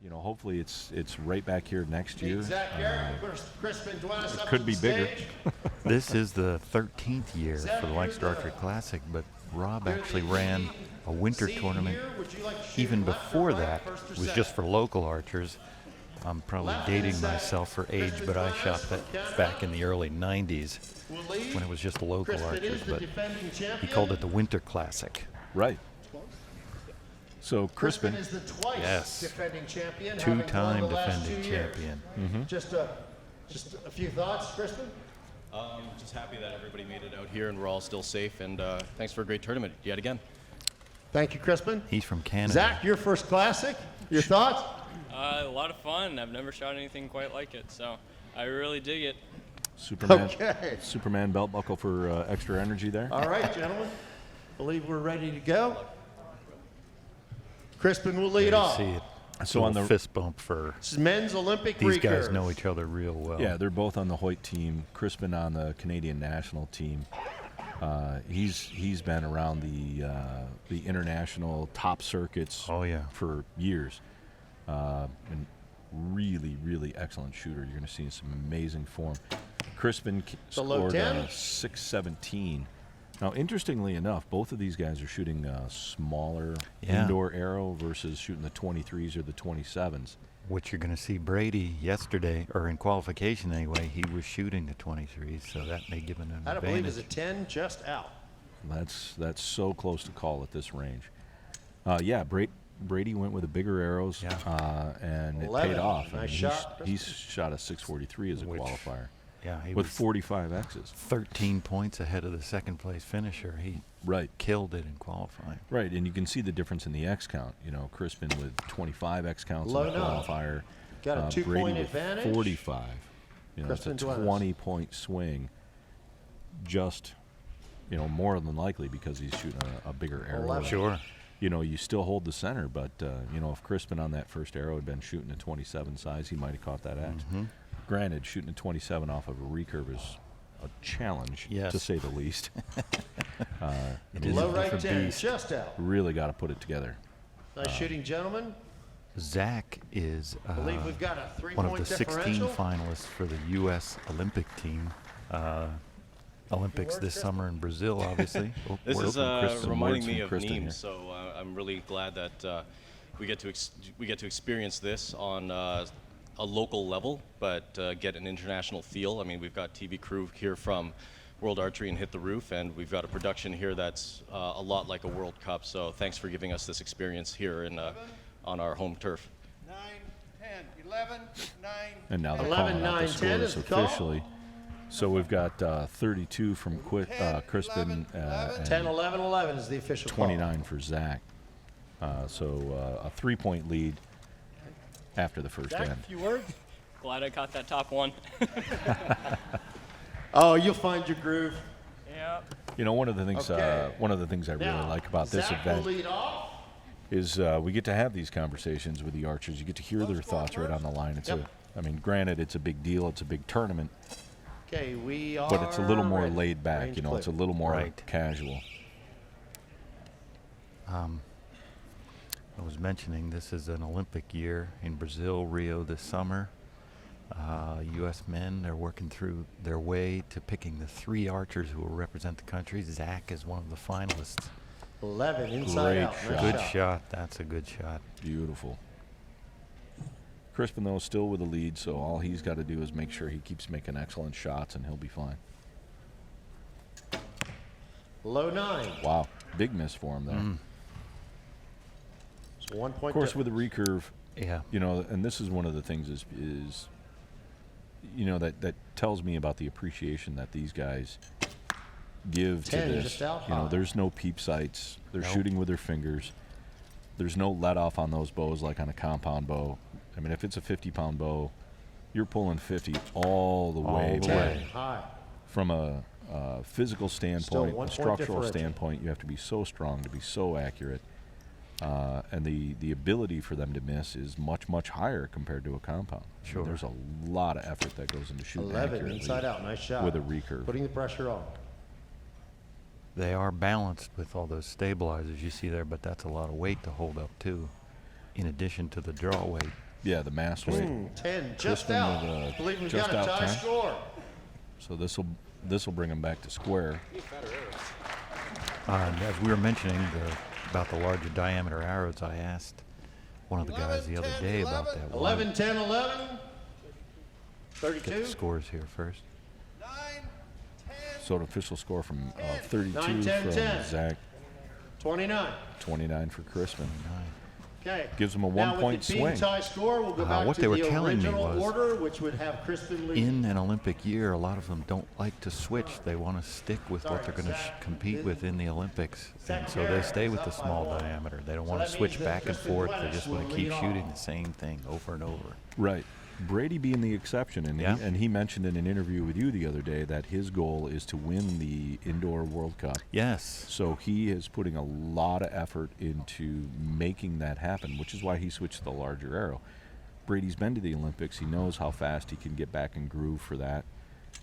You know, hopefully it's right back here next year. Crispin, Duenas It up could on be the bigger. stage. This is the 13th year for the Lancaster Archery Classic, but Rob actually ran a winter tournament. Even before that, it was just for local archers. I'm probably dating myself for age, but I shot that back in the early 90s when it was just local archers, but he called it the Winter Classic. Right. So Crispin is the twice Yes. defending champion. Two-time having won the last defending 2 years. champion. Just a few thoughts, Crispin? Just happy that everybody made it out here and we're all still safe, and thanks for a great tournament yet again. Thank you, Crispin. He's from Canada. Zach, your first classic. Your thoughts? A lot of fun. I've never shot anything quite like it, so I really dig it. Superman. Okay. Superman belt buckle for extra energy there. All right, gentlemen. Believe we're ready to go. Crispin will lead There you off. see it. So on the fist bump for This is men's Olympic these guys recurve. know each other real well. Yeah, they're both on the Hoyt team. Crispin on the Canadian national team. He's been around the international top circuits. Oh, yeah. For years, and really excellent shooter. You're going to see some amazing form. Crispin low scored 10? 617. Now, interestingly enough, both of these guys are shooting a smaller Yeah. indoor arrow versus shooting the 23s or the 27s. Which you're going to see Brady yesterday, or in qualification anyway, he was shooting the 23s, so that may give him an I don't believe advantage. is a 10 just out. That's so close to call at this range. Yeah, Brady went with the bigger arrows, Yeah. and it 11. paid off. Nice He's- shot, He's shot a 643 as a Which- qualifier Yeah, he with was 45 X's. 13 points ahead of the second place finisher. He Right. killed it in qualifying. Right, and you can see the difference in the X count. You know, Crispin with 25 X counts Low in the now. qualifier. Got a Brady two-point with advantage. 45. You know, it's a Crispin Duenas. 20-point swing. Just, you know, more than likely because he's shooting a bigger arrow. 11. Sure. You know, you still hold the center, but, you know, if Crispin on that first arrow had been shooting a 27 size, he might have caught that X. Mm-hmm. Granted, shooting a 27 off of a recurve is a challenge, Yes. to say the least. It is Low a right different 10 beast. just out. Really got to put it together. Nice shooting, gentlemen. Zach is I believe we've got a one of three-point the 16 differential. finalists for the U.S. Olympic team. Olympics this summer in Brazil, obviously. Oh, This word is from Chris. some reminding words me from of Crispin here. memes, so I'm really glad that we get to experience this on a local level, but get an international feel. I mean, we've got TV crew here from World Archery and Hit the Roof, and we've got a production here that's a lot like a World Cup. So thanks for giving us this experience here in on our home turf. 9, 10, 11, 9. And now they're 11, calling out 9, the 10 scores is the call. officially. So we've got 32 from Crispin 10, and 11, 11 is the official 29 for Zach. So a 3-point lead after the first call. Zach, end. a few words? Glad I caught that top one. Oh, you'll find your groove. Yeah. You know, one of the things Okay. I really Now, like about this Zach will event lead off. is we get to have these conversations with the archers. You get to hear their thoughts right on the line. It's Yep. I mean, granted, it's a big deal. It's a big tournament, Okay, we are but it's a little more ready. laid back. Range You know, clear. it's a little more Right. casual. I was mentioning this is an Olympic year in Brazil, Rio this summer. U.S. men are working through their way to picking the 3 archers who will represent the country. Zach is one of the finalists. 11 inside Great out. Nice shot. Good shot. That's a good shot. Beautiful. Crispin, though, is still with the lead, so all he's got to do is make sure he keeps making excellent shots, and he'll be fine. Low 9. Wow, big miss for him there. It's 1 point. Of course, with the recurve, Yeah. you know, and this is one of the things is you know, that tells me about the appreciation that these guys give to 10 this. just out You know, high. there's no peep sights. They're Nope. shooting with their fingers. There's no let off on those bows like on a compound bow. I mean, if it's a 50-pound bow, you're pulling 50 all the way. the back. way. 10 high. From a physical standpoint, 1 a point structural differential. standpoint, you have to be so strong to be so accurate. And the ability for them to miss is much higher compared to a compound. I mean, Sure. there's a lot of effort that goes into shooting 11 accurately inside out. Nice shot. with a recurve. Putting the pressure on. They are balanced with all those stabilizers you see there, but that's a lot of weight to hold up too. in addition to the draw weight. Yeah, the mass weight. 10 just Crispin out. with a I believe we've just got a out tie 10. score. So this will bring him back to square. And as we were mentioning about the larger diameter arrows, I asked one of the guys the other day about that. 11, 10, 11. Get 32. the scores here first. So an official score from 32 9, 10, from 10. Zach, 29. 29 for Crispin. Okay. Gives him a Now 1 point with it being swing. tie score, we'll go back what to they were the telling me original was order, which would have Crispin lead. In an Olympic year, a lot of them don't like to switch. They want to stick with what they're going to compete with in the Olympics. And so they stay with the small diameter. They don't want to switch back and forth. They just want to keep shooting the same thing over and over. Right. Brady being the exception, and, Yeah. he mentioned in an interview with you the other day that his goal is to win the Indoor World Cup. Yes. So he is putting a lot of effort into making that happen, which is why he switched to the larger arrow. Brady's been to the Olympics. He knows how fast he can get back in groove for that.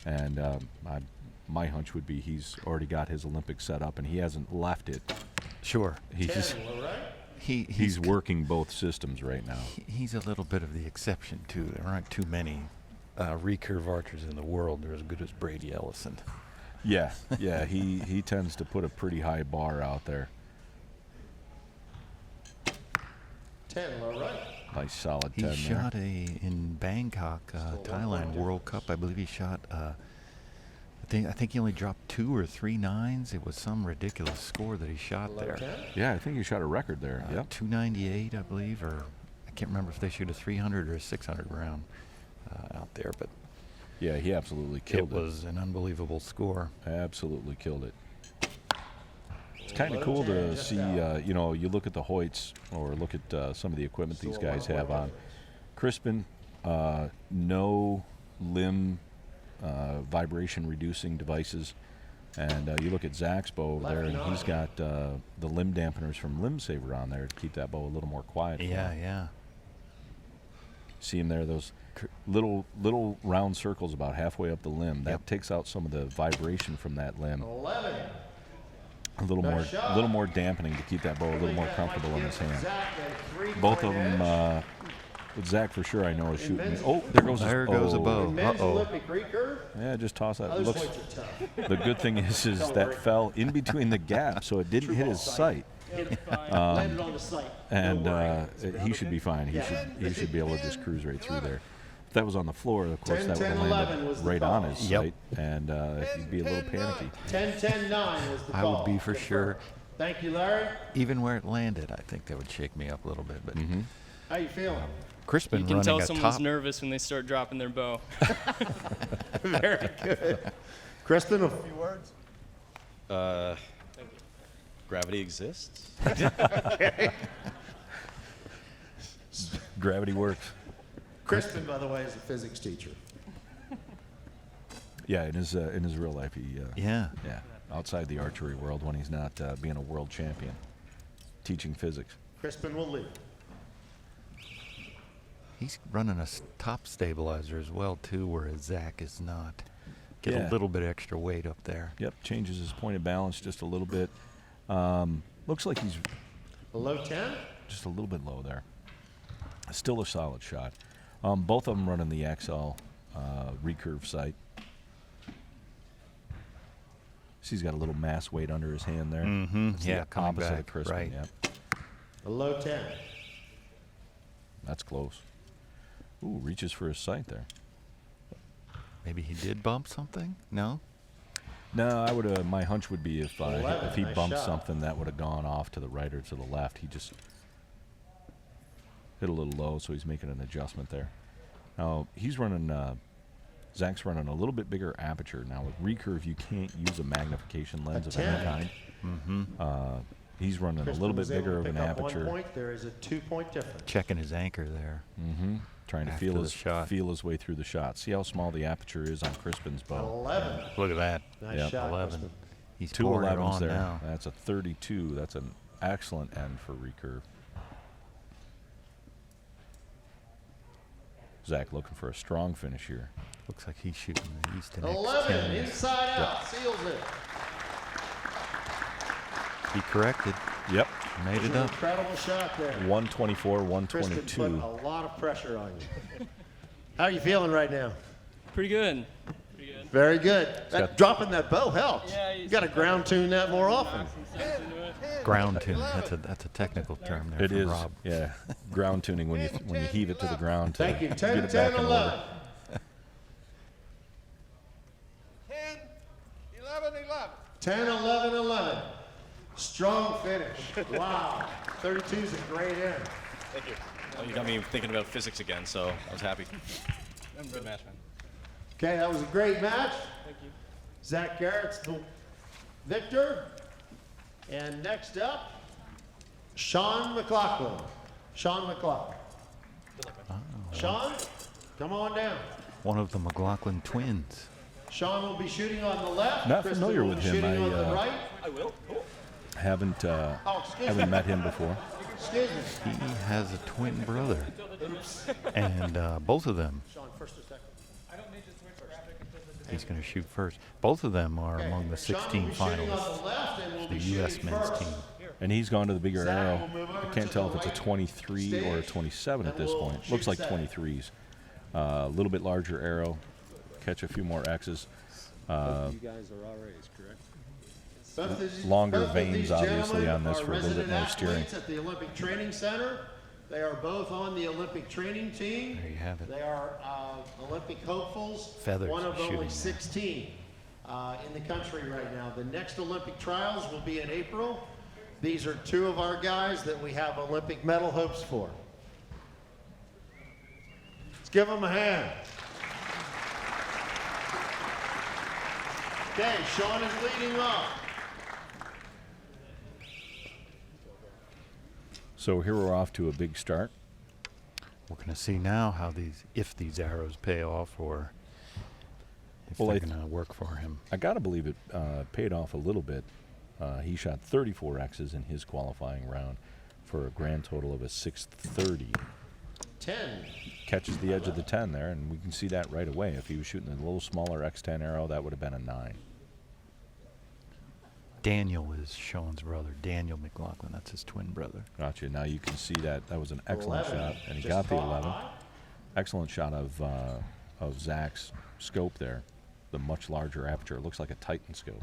And my hunch would be he's already got his Olympics set up, and he hasn't left it. Sure. He's working both systems right now. He's a little bit of the exception, too. There aren't too many recurve archers in the world that are as good as Brady Ellison. Yeah, he tends to put a pretty high bar out there. 10, low right. Nice solid He 10 there. shot in Bangkok, Thailand World Cup. I believe he shot. I think he only dropped 2 or 3 9s. It was some ridiculous score that he shot there. Yeah, I think he shot a record there. Yep. 298, I believe, or I can't remember if they shoot a 300 or a 600 round out there, but Yeah, he absolutely killed it. it was an unbelievable score. Absolutely killed it. It's kind of cool to see, you look at the Hoyts or look at some of the equipment these guys have on. Crispin, no limb vibration reducing devices. And you look at Zach's bow over there, and he's got the limb dampeners from Limb Saver on there to keep that bow a little more quiet. Yeah. See him there, those little round circles about halfway up the limb. That Yep. takes out some of the vibration from that limb. 11. A little more dampening to keep that bow a little more comfortable in his hand. Both of them, with Zach for sure, I know is shooting. Oh, there goes a bow. Men's Uh-oh. Olympic recurve. Yeah, just toss that. Those Looks. points are tough. The good thing is that fell in between the gaps, so it didn't hit his sight. Landed on the site. And he should be fine. He should be able to just cruise right through there. If that was on the floor, of course, 10, that would 10, have 11 landed was the right call. on his Yep. sight, and he'd be a little panicky. 10, 10, 9 was the I call. would be for sure. Thank you, Larry. Even where it landed, I think that would shake me up a little bit. But How you feeling? Crispin You can running tell a someone's top. nervous when they start dropping their bow. Very good. Crispin, a few words? Gravity exists. Gravity works. Crispin, by the way, is a physics teacher. Yeah, in his real life, he Yeah. outside the archery world when he's not being a world champion, teaching physics. Crispin will lead. He's running a top stabilizer as well, too, whereas Zach is not. Get Yeah. a little bit extra weight up there. Yep, changes his point of balance just a little bit. Looks like he's Below 10? just a little bit low there. Still a solid shot. Both of them running the XL recurve sight. See, he's got a little mass weight under his hand there. Mm-hmm. That's Yeah, the coming opposite of back, Crispin. right. Yep. Below 10. That's close. Ooh, reaches for his sight there. Maybe he did bump something? No? No, I would. My hunch would be if he 11, bumped nice shot. something that would have gone off to the right or to the left. He just hit a little low, so he's making an adjustment there. Now he's running. Zach's running a little bit bigger aperture now. With recurve, you can't use a magnification lens of any 10. kind. Mm-hmm. He's running a Crispin little bit was able bigger to of an pick up 1 aperture. point. There is a 2-point difference. Checking his anchor there. Mm-hmm. Trying to After feel the his shot. feel his way through the shot. See how small the aperture is on Crispin's bow. 11. Look at that. Nice Yep. shot, 11. Crispin. He's Two pouring it 11s on there. now. That's a 32. That's an excellent end for recurve. Zach looking for a strong finish here. Looks like he's shooting the East and 11. X10. Inside out. Seals it. He corrected. Yep. Made It's it an up. incredible shot there. 124, Crispin put 122. a lot of pressure on you. How are you feeling right now? Pretty good. Pretty good. Very good. got- Dropping that bow helps. Yeah, You got to ground tune that more often. Knock some sense into it. Ground tune. That's a technical term there It from is, Rob. yeah. Ground tuning when you heave it to the ground to Thank you. get 10, it 10, back in 11. order. 10, 11, 11. 10, 11, 11. Strong finish. Wow. 32 is a great end. Thank you. Oh, you got me thinking about physics again, so I was happy. Good match, man. Okay, that was a great match. Thank you. Zach Garrett's the victor. And next up, Sean McLaughlin. Sean McLaughlin. Sean, come on down. One of the McLaughlin twins. Sean will be shooting on the left. Not Crispin familiar will with be him. shooting on the I, right. Haven't Excuse me. met him before. Excuse me. He has a twin brother. And both of them, Sean, first or second? he's going to shoot first. Both of them are Okay. among the Sean will 16 be shooting finalists. on the left and will The be U.S. shooting men's first. team. And he's gone to the bigger Zach arrow. will move over I can't to tell the if it's a right 23 or a stage, 27 at and this we'll point. shoot Looks like Zach. 23s. A little bit larger arrow. Catch a few more X's. You guys are RAs, correct? Both of these- Longer both of veins, these obviously, gentlemen on this are for a little bit resident more steering. athletes at the Olympic Training Center. They are both on the Olympic training team. There you have it. They are Olympic hopefuls. Feathers One of shooting only there. 16 in the country right now. The next Olympic trials will be in April. These are two of our guys that we have Olympic medal hopes for. Let's give them a hand. Okay, Sean is leading off. So here we're off to a big start. We're going to see now how if these arrows pay off or if Well, they're I going to work for him. I got to believe it paid off a little bit. He shot 34 X's in his qualifying round for a grand total of a 630. 10. Catches the edge of the 10 there, and we can see that right away. If he was shooting a little smaller X10 arrow, that would have been a 9. Daniel is Sean's brother. Daniel McLaughlin. That's his twin brother. Gotcha. Now you can see that was an excellent 11. shot, and he Just got the caught 11. high. Excellent shot of Zach's scope there, the much larger aperture. It looks like a Titan scope.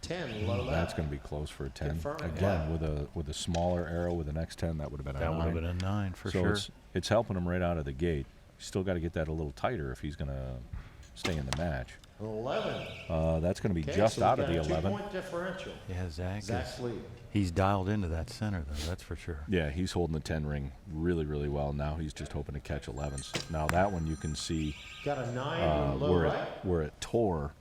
10, low That's left. going to be close for a 10. Confirming. Again, with a smaller arrow with an X10, that would have been a That 9. would have been a 9 for so sure. it's helping him right out of the gate. Still got to get that a little tighter if he's going to stay in the match. 11. That's going to be Okay, just so we've out of got the a 11. 2-point differential. Yeah, Zach Zach's is. lead. He's dialed into that center, though. That's for sure. Yeah, he's holding the 10 ring really, really well. Now he's just hoping to catch 11s. Now that one you can see Got a 9 low right. where it tore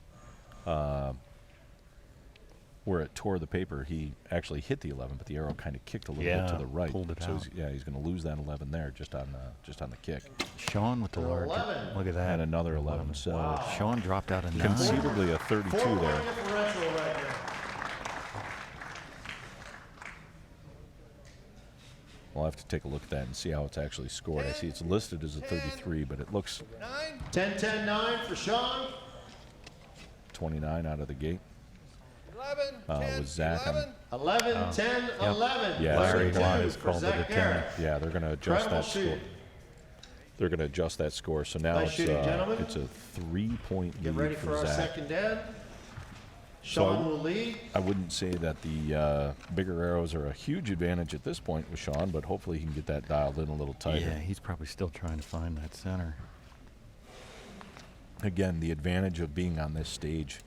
the paper. He actually hit the 11, but the arrow kind of kicked a little bit to Yeah, the right. pulled it so out. he's going to lose that 11 there just on the kick. Sean with the An large. 11. Look at that. And another 11. So Wow. Sean dropped out a 9. conceivably a 32 4-point there. differential right now. We'll have to take a look at that and see how it's actually scored. I see it's listed as a 33, but it looks 9, 10, 10, 9 for Sean. 29 out of the gate. 11, 10, with Zach on- 11. 11, 10, 11. Yeah, Larry Larry Wise for called it a Zach 10. Garrett. Yeah, they're going to adjust Incredible that score. shooting. They're going to adjust that score. So now Nice shooting, gentlemen. it's a 3-point Get lead ready for for our Zach. second end. So Sean will lead. I wouldn't say that the bigger arrows are a huge advantage at this point with Sean, but hopefully he can get that dialed in a little tighter. Yeah, he's probably still trying to find that center. Again, the advantage of being on this stage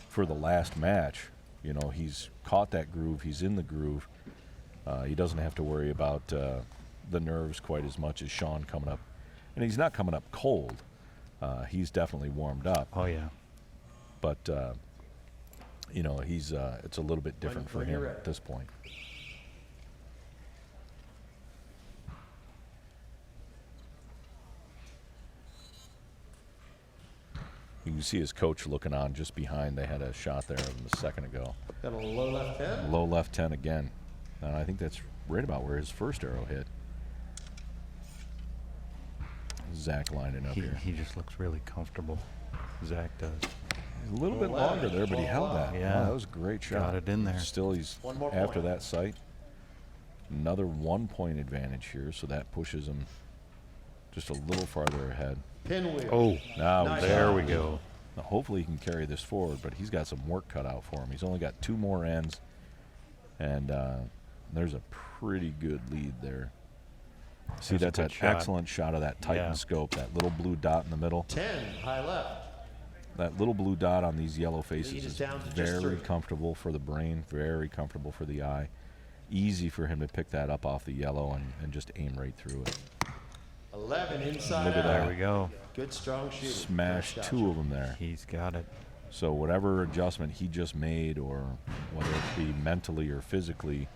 for the last match, you know, he's caught that groove, he's in the groove. He doesn't have to worry about the nerves quite as much as Sean coming up. And he's not coming up cold. He's definitely warmed up, Oh, yeah. but you know, he's it's a little bit different for when you're him ready. at this point. You can see his coach looking on just behind. They had a shot there of him a second ago. Got a low left 10. Low left 10 again. And I think that's right about where his first arrow hit. Zach lining up here. He just looks really comfortable. Zach does. A little bit longer there, but he held that. Yeah. Wow, that was a great shot. Got it in there. Still, he's One more after point. that sight. Another 1-point advantage here, so that pushes him just a little farther ahead. Pinwheel. Oh, Now Nice there shot. we go. Now, hopefully he can carry this forward, but he's got some work cut out for him. He's only got 2 more ends, and there's a pretty good lead there. See, There's a that's good an shot. excellent shot of that Titan Yeah. scope, that little blue dot in the middle. 10, high left. That little blue dot on these yellow Lead faces is is down to just very 3. comfortable for the brain, very comfortable for the eye. Easy for him to pick that up off the yellow and just aim right through it. 11, inside Look at out. that. There we go. Good, strong shooting. Smash Nice shot, 2 of them there. He's got it. So whatever adjustment he just made, or whether it be mentally or physically,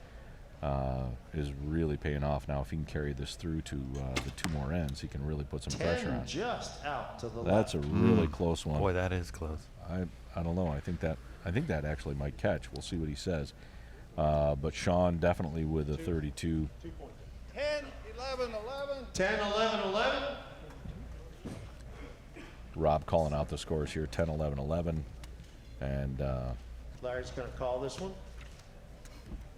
is really paying off. Now, if he can carry this through to the 2 more ends, he can really put some pressure 10, on. just out to the That's left. a really close one. Boy, that is close. I don't know. I think that actually might catch. We'll see what he says. But Sean definitely with a 32. 10, 11, 11. 10, 11, 11. Rob calling out the scores here: 10, 11, 11, and Larry's going to call this one.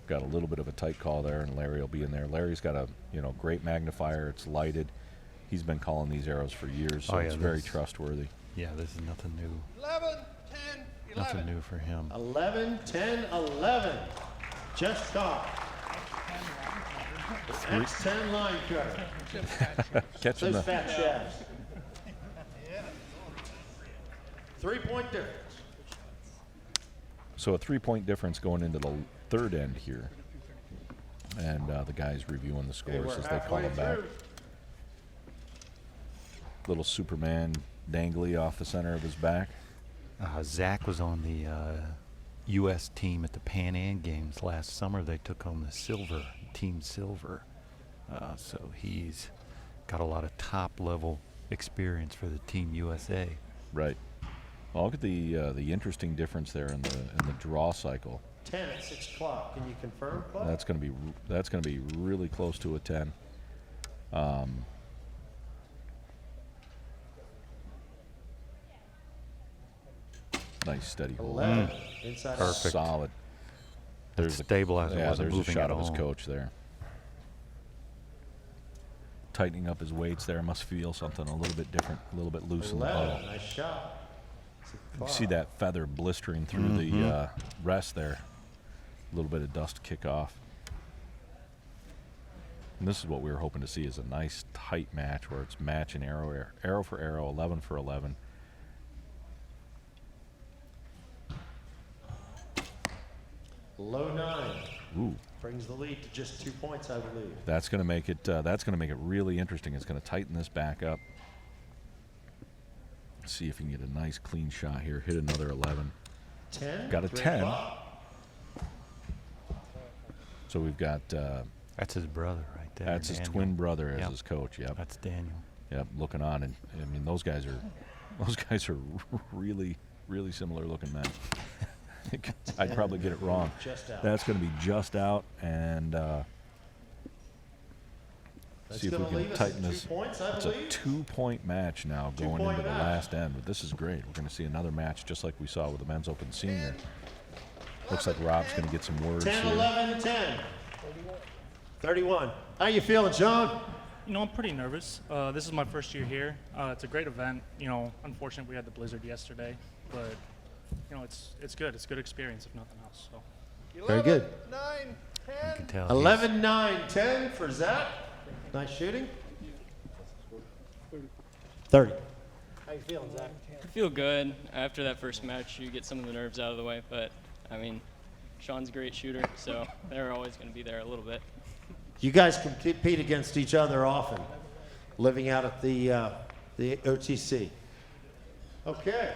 got a little bit of a tight call there, and Larry will be in there. Larry's got a great magnifier. It's lighted. He's been calling these arrows for years, so Oh, yeah, it's very this- trustworthy. Yeah, this is nothing new. 11, 10, 11. Nothing new for him. 11, 10, 11. Just caught. X10 line cutter. Catching Those the fat shafts. 3-point difference. So a 3-point difference going into the 3rd end here. And the guys reviewing the Okay, scores we're as they call halfway them back. through. Little Superman dangly off the center of his back. Zach was on the U.S. team at the Pan Am Games last summer. They took home the silver, team silver. So he's got a lot of top-level experience for the Team USA. Right. Well, look at the interesting difference there in the draw cycle. 10 at 6 o'clock. Can you confirm, Clark? That's going to be really close to a 10. Nice steady hold. 11. Inside out. Perfect. Solid. That There's a, stabilizer yeah, wasn't there's a moving shot at of his all. coach there. Tightening up his weights there. Must feel something a little bit different, a little bit loose in the bow. 11. Nice shot. You see that feather blistering through the rest there. A little bit of dust kick off. And this is what we were hoping to see, is a nice tight match where it's match and arrow, arrow for arrow, 11 for 11. Low 9. Ooh, Brings the lead to just 2 points, I believe. that's going to make it. That's going to make it really interesting. It's going to tighten this back up. See if he can get a nice clean shot here. Hit another 11. 10. Got a 3 10. o'clock. So we've got. That's his brother right there. That's his Daniel. twin brother as Yep. his coach. Yep. That's Daniel. Yep. Looking on, and I mean those guys are really similar looking men. I think I'd probably get it wrong. Just out. That's going to be just out, and That's see if we gonna can leave us tighten at 2 this. points, I It's a believe. 2-point match now going 2-point into the match. last end. But this is great. We're going to see another match just like we saw with the men's open senior. Looks like Rob's going to get some words 10, here. 11, 10. 31. How you feeling, John? You know, I'm pretty nervous. This is my first year here. It's a great event. You know, unfortunately we had the blizzard yesterday, but you know, it's good. It's a good experience if nothing else. So. 11, good. 9, You 10. can tell 11, 9, 10 for Zach. Nice shooting. 30. How you feeling, Zach? I feel good. After that first match, you get some of the nerves out of the way. But I mean, Sean's a great shooter, so they're always going to be there a little bit. You guys compete against each other often, living out at the OTC. Okay.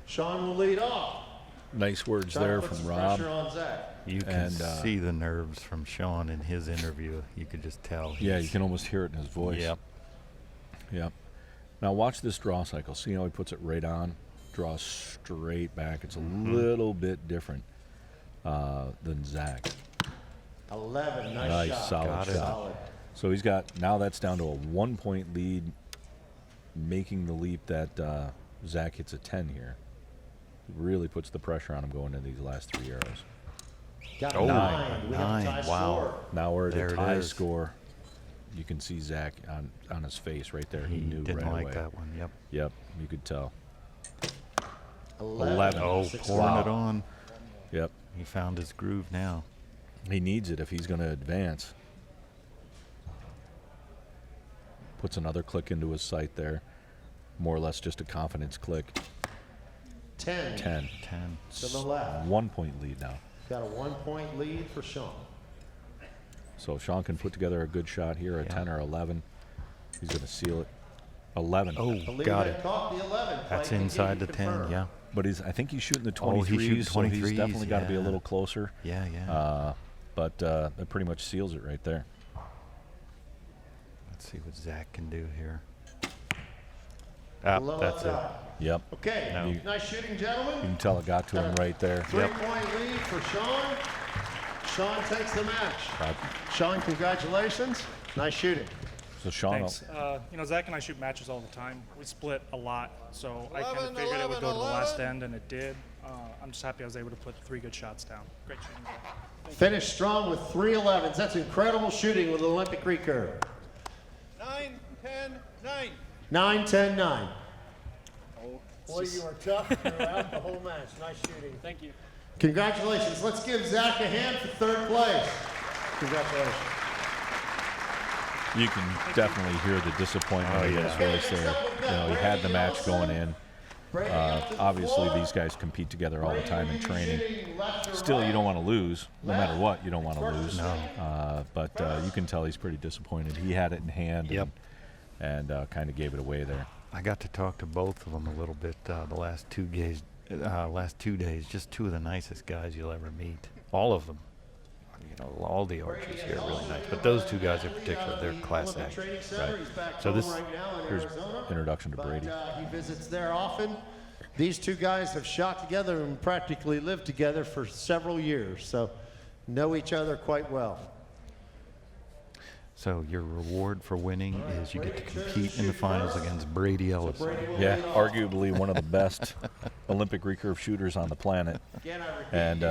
Sean will lead off. Nice words Trying to there put from some Rob. pressure on Zach. You can And, see the nerves from Sean in his interview. You could just tell. Yeah, you he's- can almost hear it in his voice. Yep. Yep. Now watch this draw cycle. See how he puts it right on? Draws straight back. It's a little bit different than Zach. 11. Nice, Nice, shot. solid Got it. shot. Solid. So he's got, now that's down to a 1-point lead, making the leap that Zach hits a 10 here, it really puts the pressure on him going into these last 3 arrows. Got a Oh, 9. We have a nine, tie wow. score. Now we're at There a it tie is. score. You can see Zach on his face right there. He knew didn't right like away. that one. Yep. Yep, you could tell. 11. 11. Oh, Six pouring wow. it on. Yep, He found his groove now. he needs it if he's going to advance. Puts another click into his sight there. More or less just a confidence click. 10. 10. 10. To the left. 1 point lead now. Got a 1-point lead for Sean. So Sean can put together a good shot here, a Yeah. 10 or 11. He's going to seal it. 11. Oh, Believe got I it. caught the 11. That's Play inside the continued, 10, confirmed. yeah. But I think he's shooting the Oh, 23s, he's shooting so he's 23s, definitely got to be a yeah. little closer. Yeah, yeah. But that pretty much seals it right there. Let's see what Zach can do here. Ah, Below that's it. outside. Yep. Okay, No. nice shooting, You gentlemen. can tell it got to him right there. 3-point lead for Sean. Sean takes the match. Uh, Sean, congratulations. Nice shooting. So Sean, Thanks. You know, Zach and I shoot matches all the time. We split a lot, so I kind 11, of figured it would go to the last 11. end, and it did. I'm just happy I was able to put 3 good shots down. Great shooting. Zach. Finished strong with 3 11s. That's incredible shooting with an Olympic recurve. 9, 10, 9. 9, 10, 9. Boy, you were tough throughout the whole match. Nice shooting. Thank you. Congratulations. Let's give Zach a hand for 3rd place. Congratulations. you can definitely hear the disappointment in his voice there. You know, he had the match going in. Obviously, these guys compete together all the time in training. Still, you don't want to lose. No matter what, you don't want to lose. No. But you can tell he's pretty disappointed. He had it in hand Yep. and kind of gave it away there. I got to talk to both of them a little bit the last 2 days. Just 2 of the nicest guys you'll ever meet. All of them. You know, all the archers here are really nice, but those 2 guys in particular, they're class A. So this Here's introduction to Brady. He visits there often. These 2 guys have shot together and practically lived together for several years, so know each other quite well. So your reward for winning is you get to compete in the finals against Brady Ellison. Yeah, arguably one of the best Olympic recurve shooters on the planet. And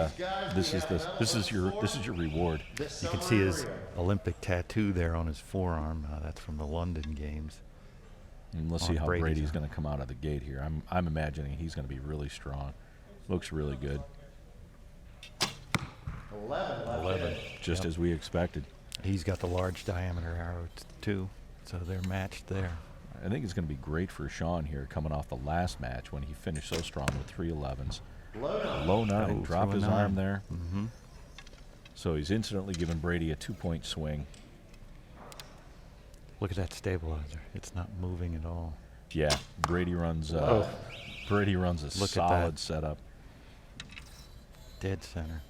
this is your reward. You can see his Olympic tattoo there on his forearm. That's from the London Games. And let's On see how Brady's Brady's arm. going to come out of the gate here. I'm imagining he's going to be really strong. Looks really good. 11. Just as we expected. He's got the large diameter arrow too, so they're matched there. I think it's going to be great for Sean here coming off the last match when he finished so strong with 3 11s. Low 9, Oh, dropped through a his 9. arm there. Mm-hmm. So he's instantly giving Brady a 2-point swing. Look at that stabilizer. It's not moving at all. Yeah, Brady runs a Look at solid that. setup. Dead center.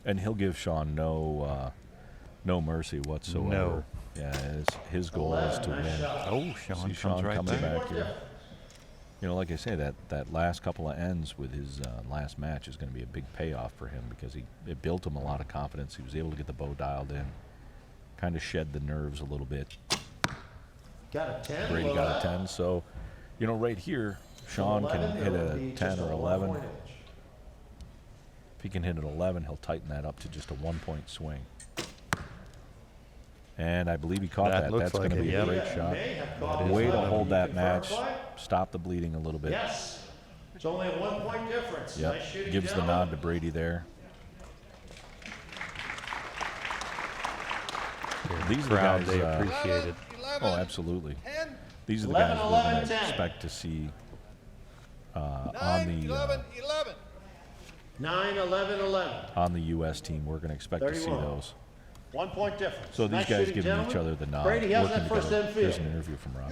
And he'll give Sean no mercy whatsoever. No. Yeah, his goal is to win. Oh, Sean See comes Sean right coming back. back here. You know, like I say, that last couple of ends with his last match is going to be a big payoff for him because it built him a lot of confidence. He was able to get the bow dialed in, kind of shed the nerves a little bit. Got a 10. Brady below got a that. 10, so you know, right here, Sean can 11, hit it'll a be 10 just or a 11. 1-point edge. If he can hit an 11, he'll tighten that up to just a 1-point swing. And I believe he caught That that. looks That's like going to it, be a yep. great Yeah, shot. may have caught Way his to 11. hold that Confirm match, play? stop the bleeding a little bit. Yes. It's only a 1-point difference. Yep, Nice shooting, gives the gentlemen. nod to Brady there. These are the Crowd, guys. they appreciate it. 11, Oh, absolutely. 10, These are the 11, guys we're going 11, to 10. expect to see 9, on the 11, 11. 9, 11, 11. on the U.S. team. We're going to expect to see 31. those. 1-point difference. So these Nice guys shooting, giving each gentlemen. other the nod, Brady, how's working that first together. end Here's feel? an interview from Rob.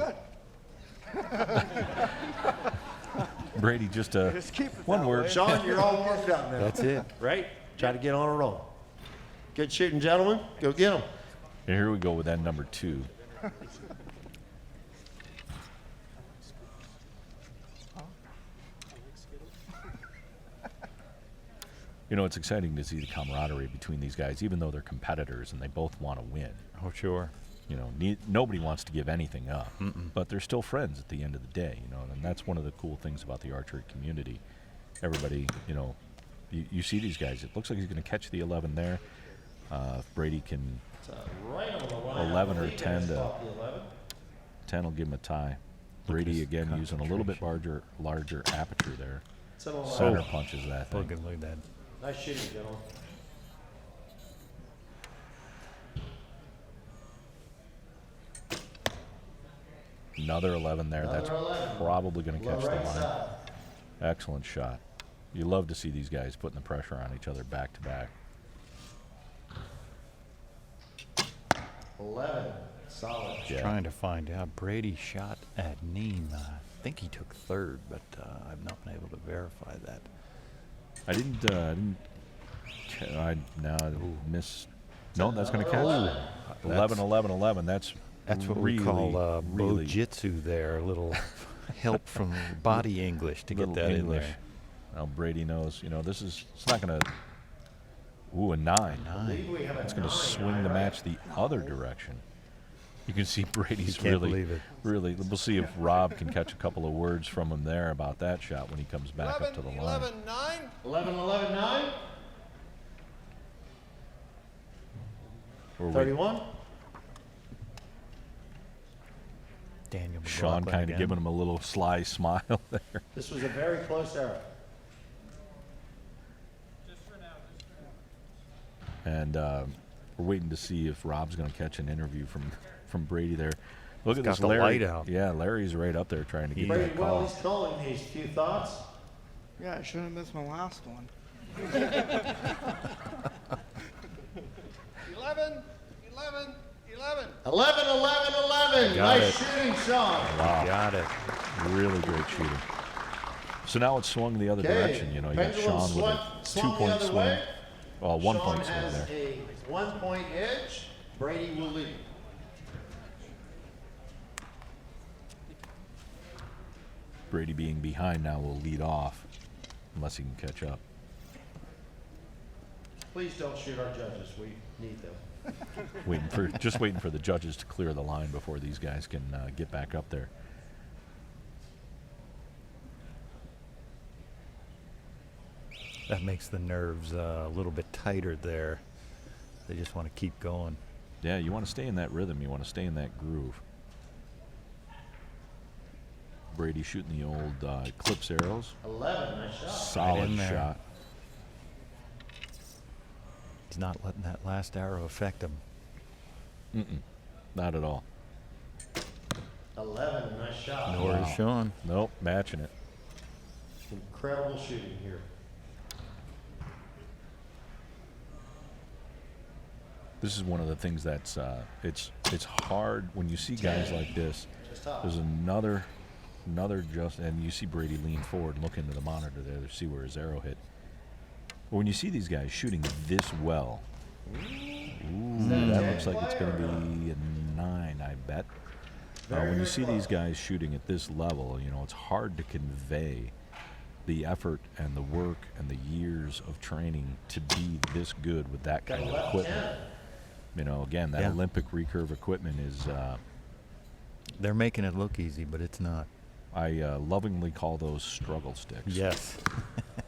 Good. Brady, just keep it one that word. way. Sean, you're all worked up now. That's it. Right? Try to get on a roll. Good shooting, gentlemen. Go get them. And here we go with end number 2. You know, it's exciting to see the camaraderie between these guys, even though they're competitors and they both want to win. Oh, sure. nobody wants to give anything up, but they're still friends at the end of the day, and that's one of the cool things about the archery community. Everybody, you see these guys. It looks like he's going to catch the 11 there. If Brady can Right on the line. 11 or I believe 10 it's to off the 11. 10 will give him a tie. Brady again using a little bit larger aperture there. It's an 11. Center punches that thing. Look at that. Nice shooting, gentlemen. Another 11 there. Another That's 11. probably going to Low catch the right line. side. Excellent shot. You love to see these guys putting the pressure on each other back to back. 11. Solid. Yeah. Trying to find out. Brady shot at Neem. I think he took third, but I've not been able to verify that. I missed. No, that's going to catch. Oh, 11, 11, 11. That's what really, we call really Bo-jitsu there. A little help from body English to get little that English. in there. Now Brady knows, it's not going to. Ooh, a 9. I believe we have a It's going to 9, swing the right? match the other direction. You can see Brady's can't really, believe it. really. We'll see if Rob can catch a couple of words from him there about that shot when he comes back 11, up to the line. 11, 9. 11, 11, 9. We're wait- 31. Daniel Sean McLaughlin kind of again. giving him a little sly smile there. This was a very close error. And we're waiting to see if Rob's going to catch an interview from Brady there. Look at got this, the Larry. light out. Yeah, Larry's right up there trying to get Brady, that while call. he's calling these, few thoughts? Yeah, I shouldn't have missed my last one. 11, 11, 11. 11, 11, 11. Got Nice it. shooting, Sean. Wow, Got it. really great shooting. So now it's swung the other Okay, direction. You got pendulum Sean with a swung the 2-point other swing. way. Well, Sean 1-point swing has there. a 1-point edge. Brady will lead. Brady being behind now will lead off, unless he can catch up. Please don't shoot our judges. We need them. Just waiting for the judges to clear the line before these guys can get back up there. That makes the nerves a little bit tighter there. They just want to keep going. Yeah, you want to stay in that rhythm. You want to stay in that groove. Brady shooting the old Eclipse arrows. 11. Nice shot. Solid in there. shot. He's not letting that last arrow affect him. Not at all. 11. Nice shot. Nor is Sean. Nope, matching it. Incredible shooting here. This is one of the things that's it's hard when you see guys like this. Just top. There's another and you see Brady lean forward and look into the monitor there to see where his arrow hit. But when you see these guys shooting this well, that looks like it's going to be a 9, I bet. When you see these guys shooting at this level, it's hard to convey the effort and the work and the years of training to be this good with that kind of equipment. Again, that Yeah. Olympic recurve equipment is, They're making it look easy, but it's not. I lovingly call those struggle sticks. Yes.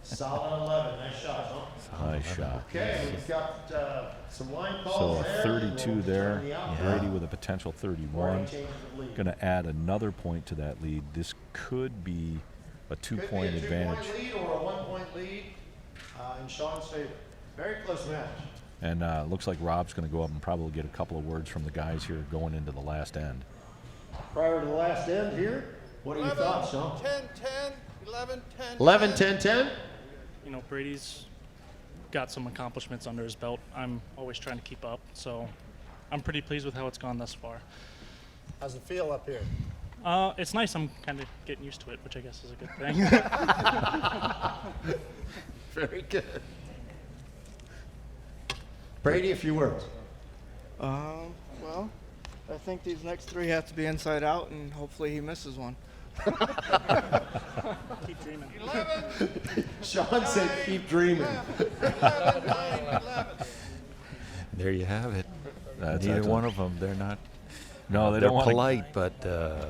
Solid 11. Nice shot, huh? Nice shot. Okay, we've got some line So calls a there. 32 We'll there. turn the outcome. Brady with a potential 31. Brady changes the lead. Going to add another point to that lead. This could be a Could be a 2-point advantage. 2-point lead or a 1-point lead in Sean's favor. Very close match. And looks like Rob's going to go up and probably get a couple of words from the guys here going into the last end. Prior to the last end here, what are your 11, thoughts, Sean? 10, 10, 11, 10. 11, 10, 10. Brady's got some accomplishments under his belt. I'm always trying to keep up, so I'm pretty pleased with how it's gone thus far. How's it feel up here? It's nice. I'm kind of getting used to it, which I guess is a good thing. Very good. Brady, a few words. Well, I think these next 3 have to be inside out, and hopefully he misses one. Keep dreaming. 11, Sean said keep dreaming. 11, 9, 11. There you have it. That's Neither excellent. one of them. They're not No, they They're don't want polite, but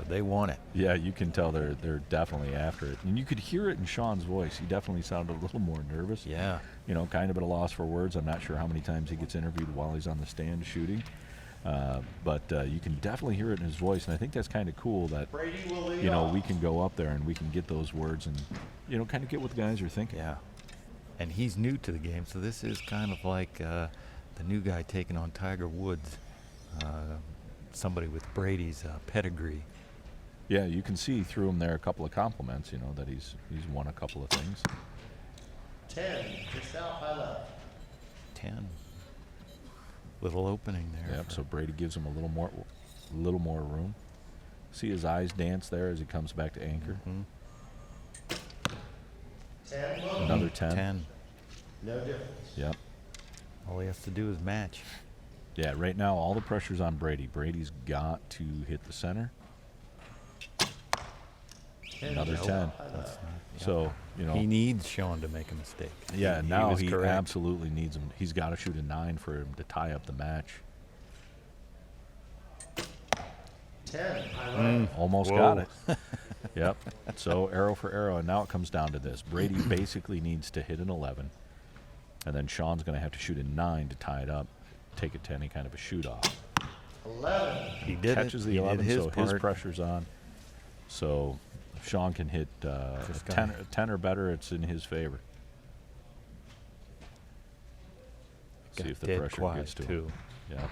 they want it. Yeah, you can tell they're definitely after it, and you could hear it in Sean's voice. He definitely sounded a little more nervous. Yeah. You know, kind of at a loss for words. I'm not sure how many times he gets interviewed while he's on the stand shooting, but you can definitely hear it in his voice, and I think that's kind of cool that Brady will lead you know off. we can go up there and we can get those words and you know kind of get what the guys are thinking. Yeah. And he's new to the game, so this is kind of like the new guy taking on Tiger Woods, somebody with Brady's pedigree. Yeah, you can see through him there a couple of compliments. You know that he's won a couple of things. 10, just out high left. 10. Little opening there. Yep. So Brady gives him a little more room. See his eyes dance there as he comes back to anchor. 10, low. Another 10. 10. No difference. Yep. All he has to do is match. Yeah. Right now, all the pressure's on Brady. Brady's got to hit the center. Another 10. So you know He needs Sean to make a mistake. Yeah, he now was he correct. absolutely needs him. He's got to shoot a 9 for him to tie up the match. 10, high right. Almost Whoa. got it. Yep. So arrow for arrow, and now it comes down to this. Brady basically needs to hit an 11, and then Sean's going to have to shoot a 9 to tie it up, take it to any kind of a shoot off. 11. He did Catches it. the He did 11, his so his part. pressure's on. So if Sean can hit a Just 10 or better, it's in his favor. See Got if the dead pressure quiet, gets to him. too. Yeah.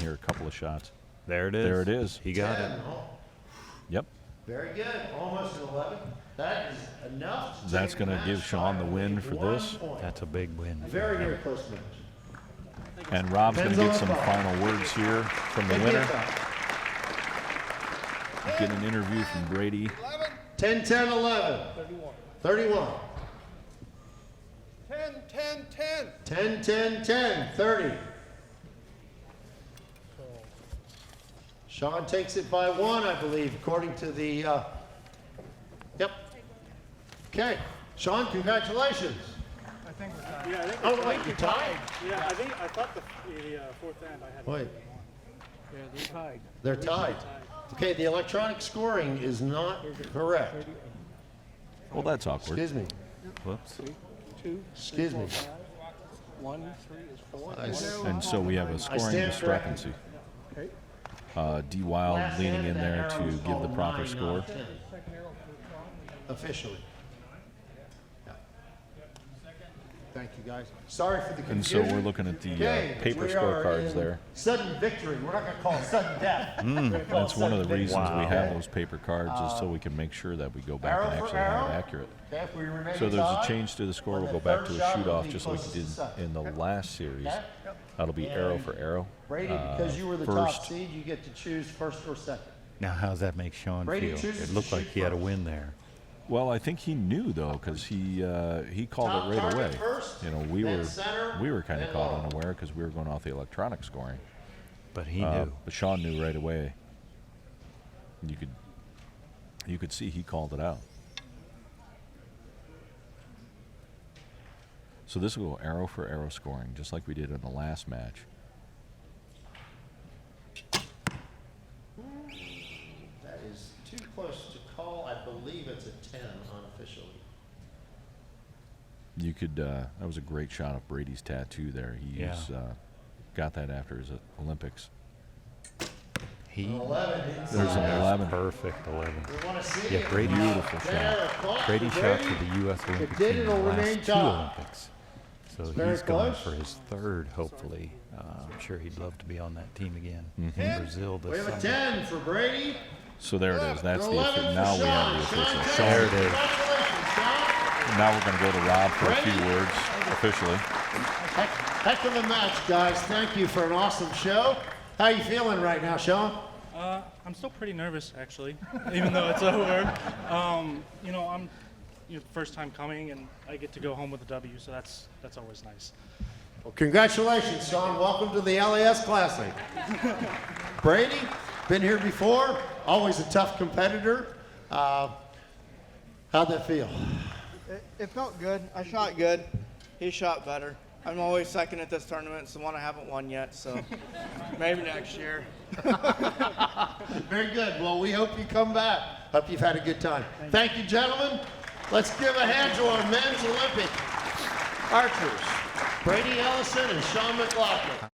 Here are a couple of shots. There it is. There it is. He got 10. it. Oh, Yep. very good. Almost an 11. That is enough. To That's take the going to give match Sean by the win for 1 this. point. That's a big win. Very, very close match. And Rob's going to Depends get on some the ball. final words here from the Take winner. it back. Get an interview from Brady. 10, 10, 11. 31. 10, 10, 10. 10, 10, 10. 30. Sean takes it by 1, I believe, according to the. Yep. Okay. Sean, congratulations. I think we're tied. Yeah, I think Oh, wait, you tied? Yeah, I thought the fourth end I had. Wait, Yeah, they're tied. they're tied. Okay, the electronic scoring is not correct. Well, that's awkward. Excuse me. Whoops. Excuse me. 1, 3 is 4. And so we have a scoring stand discrepancy. D. Wild leaning in there to give the proper score. Officially. Yeah. Thank you, guys. Sorry for the And so confusion. we're looking at the Okay, paper we are scorecards in there. Sudden victory. We're not going to call it sudden death. We're gonna call That's it one of sudden the reasons victory. we have Okay? those paper cards is so we can make sure that we go back Arrow and for actually have arrow. it accurate. Okay, if we remain So there's a tied, change to the score. on We'll the go back third to a shot, shoot we'll off be just like we closest did to second. in the last series. Okay? That'll be arrow for arrow. Brady, because you were the top first. seed, you get to choose first or second. Now, how's that make Sean Brady feel? chooses It to looked like shoot he had a first. win there. Well, I think he knew though, because he called Top it right target away. first, You know, then center, we were kind of then caught long. unaware because we were going off the electronic scoring. But he knew. But Sean knew right away. You could see he called it out. So this will go arrow for arrow scoring, just like we did in the last match. That is too close to call. I believe it's a 10 unofficially. You could. That was a great shot of Brady's tattoo there. He's got that after his Olympics. He, 11 There's inside. an 11. perfect 11. We want to see Yeah, it. Brady, Beautiful There, shot. caught Brady for shot Brady. for the U.S. Olympic did, team in it'll the remain last two top. Olympics. So very he's going close. for his third, hopefully. I'm sure he'd love to be on that team again Mm-hmm. in Brazil We this have a summer. 10 for Brady. So there it is. That's the 11 official. for Now we have the Sean. official. Sean, Sean, There it is. Congratulations, Sean. now we're going to go to Rob for a few Brady. words officially. Heck of a match, guys. Thank you for an awesome show. How you feeling right now, Sean? I'm still pretty nervous, actually, even though it's over. You know, I'm first time coming, and I get to go home with a W, so that's always nice. Well, congratulations, Sean. Welcome to the LAS Classic. Brady, been here before. Always a tough competitor. How'd that feel? It felt good. I shot good. He shot better. I'm always second at this tournament. It's the one I haven't won yet, so maybe next year. Very good. Well, we hope you come back. Hope you've had a good time. Thank you, gentlemen. Let's give a hand to our men's Olympic archers, Brady Ellison and Sean McLaughlin.